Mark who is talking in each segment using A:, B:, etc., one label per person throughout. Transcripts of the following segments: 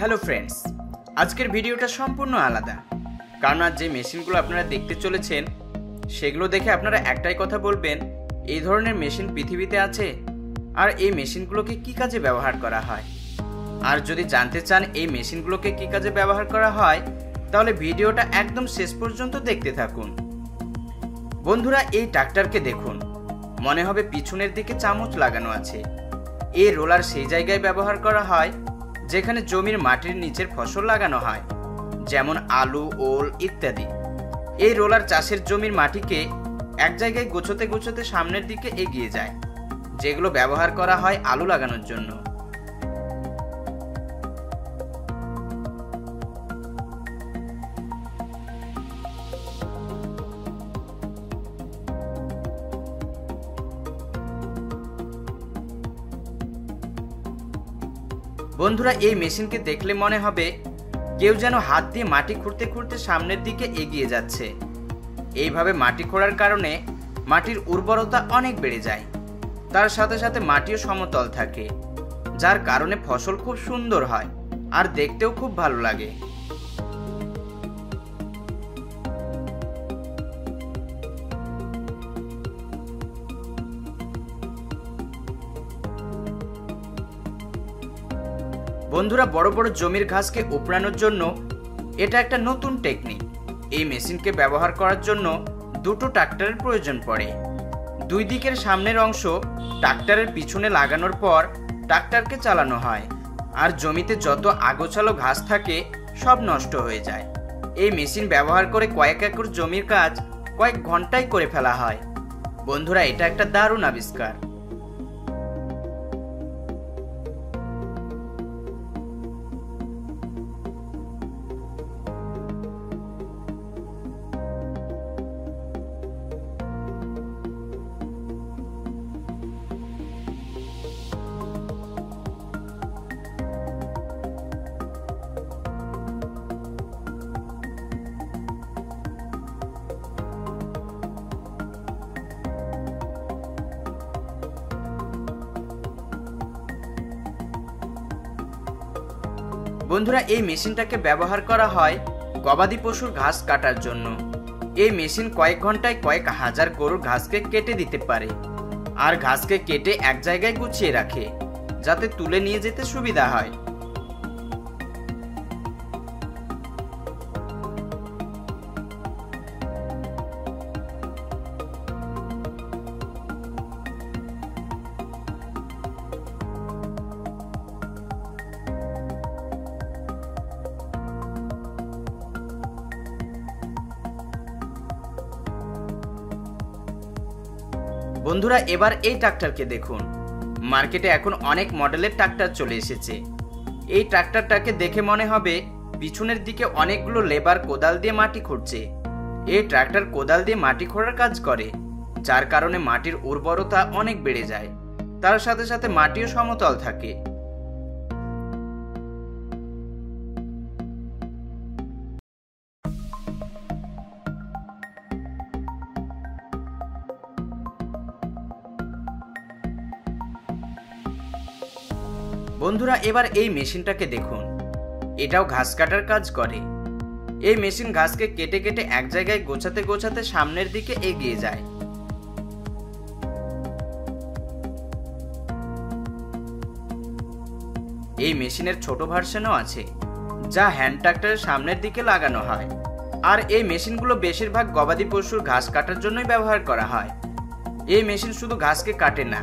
A: Hello friends, আজকের ভিডিওটা সম্পূর্ণ আলাদা। কারণ আজ যে মেশিনগুলো আপনারা দেখতে চলেছেন সেগুলো দেখে আপনারা একটাই কথা বলবেন, এই ধরনের মেশিন পৃথিবীতে আছে। আর এই মেশিনগুলোকে কি কাজে ব্যবহার করা হয়। আর যদি জানতে চান এই মেশিনগুলোকে কি কাজে ব্যবহার করা হয়, তাহলে ভিডিওটা একদম শেষ পর্যন্ত দেখতে থাকুন। বন্ধুরা, এই ট্রাক্টরকে দেখুন, মনে হবে পিছনের দিকে চামচ লাগানো আছে। এই রোলার সেই জায়গায় ব্যবহার করা হয় যেখানে জমির মাটির নিচের ফসল লাগানো হয়, যেমন আলু, ওল ইত্যাদি। এই রোলার চাষের জমির মাটিকে এক জায়গায় গোছাতে গোছাতে সামনের দিকে এগিয়ে যায়, যেগুলো ব্যবহার করা হয় আলু লাগানোর জন্য। বন্ধুরা, এই মেশিনকে দেখলে মনে হবে কেউ যেন হাত দিয়ে মাটি খুঁড়তে খুঁড়তে সামনের দিকে এগিয়ে যাচ্ছে। এইভাবে মাটি খোঁড়ার কারণে মাটির উর্বরতা অনেক বেড়ে যায়, তার সাথে সাথে মাটিও সমতল থাকে, যার কারণে ফসল খুব সুন্দর হয় আর দেখতেও খুব ভালো লাগে। বন্ধুরা, বড় বড় জমির ঘাসকে উপড়ানোর জন্য এটা একটা নতুন টেকনিক। এই মেশিনকে ব্যবহার করার জন্য দুটো ট্রাক্টরের প্রয়োজন পড়ে। দুই দিকের সামনের অংশ ট্রাক্টরের পিছনে লাগানোর পর ট্রাক্টরকে চালানো হয়, আর জমিতে যত আগোছালো ঘাস থাকে সব নষ্ট হয়ে যায়। এই মেশিন ব্যবহার করে কয়েক একর জমির কাজ কয়েক ঘন্টায় করে ফেলা হয়। বন্ধুরা, এটা একটা দারুণ আবিষ্কার। বন্ধুরা, এই মেশিনটাকে ব্যবহার করা হয় গবাদি পশুর ঘাস কাটার জন্য। এই মেশিন কয়েক ঘন্টায় কয়েক হাজার গরুর ঘাসকে কেটে দিতে পারে, আর ঘাসকে কেটে এক জায়গায় গুছিয়ে রাখে যাতে তুলে নিয়ে যেতে সুবিধা হয়। বন্ধুরা, এবার এই ট্রাক্টরকে দেখুন। মার্কেটে এখন অনেক মডেলের ট্রাক্টর চলে এসেছে। এই ট্রাক্টরটাকে দেখে মনে হবে পিছনের দিকে অনেকগুলো লেবার কোদাল দিয়ে মাটি খুঁড়ছে। এই ট্রাক্টর কোদাল দিয়ে মাটি খোঁড়ার কাজ করে, যার কারণে মাটির উর্বরতা অনেক বেড়ে যায়, তার সাথে সাথে মাটিও সমতল থাকে। বন্ধুরা, এবার এই মেশিনটাকে দেখুন, এটাও ঘাস কাটার কাজ করে। এই মেশিন ঘাসকে কেটে কেটে এক জায়গায় গোছাতে গোছাতে সামনের দিকে এগিয়ে যায়। এই মেশিনের ছোট ভার্সনও আছে, যা হ্যান্ড ট্রাক্টরের সামনের দিকে লাগানো হয়। আর এই মেশিনগুলো বেশিরভাগ গবাদি পশুর ঘাস কাটার জন্যই ব্যবহার করা হয়। এই মেশিন শুধু ঘাসকে কাটে না,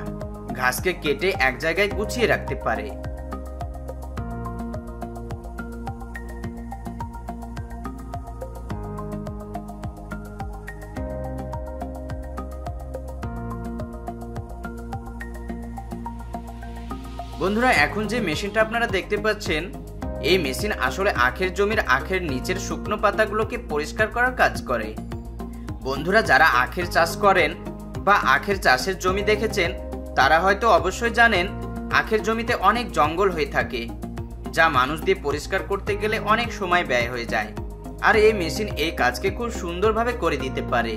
A: ঘাসকে কেটে এক জায়গায় গুছিয়ে রাখতে পারে। বন্ধুরা, এখন যে মেশিনটা আপনারা দেখতে পাচ্ছেন, এই মেশিন আসলে আখের জমির আখের নিচের শুকনো পাতাগুলোকে পরিষ্কার করার কাজ করে। বন্ধুরা, যারা আখের চাষ করেন বা আখের চাষের জমি দেখেছেন, তারা হয়তো অবশ্যই জানেন আখের জমিতে অনেক জঙ্গল হয়ে থাকে, যা মানুষ দিয়ে পরিষ্কার করতে গেলে অনেক সময় ব্যয় হয়ে যায়। আর এই মেশিন এই কাজকে খুব সুন্দরভাবে করে দিতে পারে।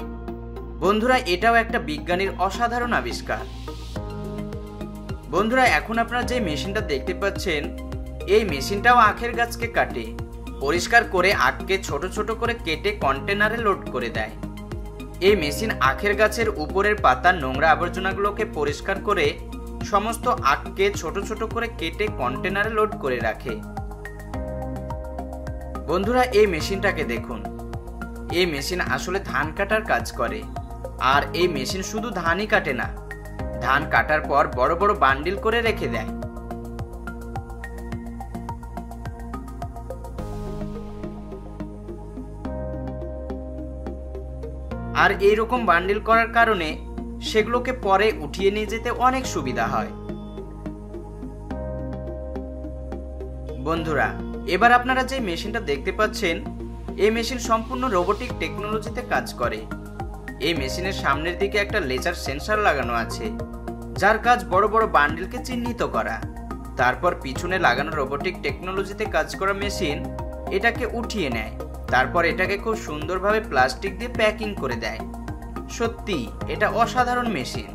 A: বন্ধুরা, এটাও একটা বিজ্ঞানীর অসাধারণ আবিষ্কার। বন্ধুরা, এখন আপনারা যে মেশিনটা দেখতে পাচ্ছেন, এই মেশিনটাও আখের গাছকে কাটে, পরিষ্কার করে আখকে ছোট ছোট করে কেটে কন্টেনারে লোড করে দেয়। এই মেশিন আখের গাছের উপরের পাতার নোংরা আবর্জনাগুলোকে পরিষ্কার করে সমস্ত আখকে ছোট ছোট করে কেটে কন্টেনারে লোড করে রাখে। বন্ধুরা, এই মেশিনটাকে দেখুন। এই মেশিন আসলে ধান কাটার কাজ করে। আর এই মেশিন শুধু ধানই কাটে না, ধান কাটার পর বড় বড় বান্ডিল করে রেখে দেয়। আর এইরকম বান্ডিল করার কারণে সেগুলোকে পরে উঠিয়ে নিয়ে যেতে অনেক সুবিধা হয়। বন্ধুরা, এবার আপনারা যে মেশিনটা দেখতে পাচ্ছেন, এই মেশিন সম্পূর্ণ রোবোটিক টেকনোলজিতে কাজ করে। এই মেশিনের সামনের দিকে একটা লেজার সেন্সর লাগানো আছে, যার কাজ বড় বড় বান্ডিলকে চিহ্নিত করা। তারপর পিছনে লাগানো রোবোটিক টেকনোলজিতে কাজ করা মেশিন এটাকে উঠিয়ে নেয়, তারপর এটাকে খুব সুন্দরভাবে প্লাস্টিক দিয়ে প্যাকিং করে দেয়। সত্যি এটা অসাধারণ মেশিন।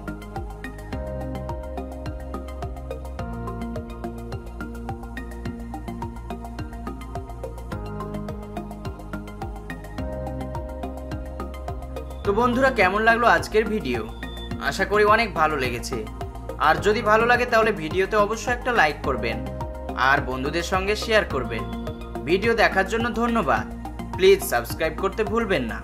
A: তো বন্ধুরা, কেমন লাগলো আজকের ভিডিও? আশা করি অনেক ভালো লেগেছে। আর যদি ভালো লাগে তাহলে ভিডিওতে অবশ্যই একটা লাইক করবেন আর বন্ধুদের সঙ্গে শেয়ার করবেন। ভিডিও দেখার জন্য ধন্যবাদ। প্লিজ সাবস্ক্রাইব করতে ভুলবেন না।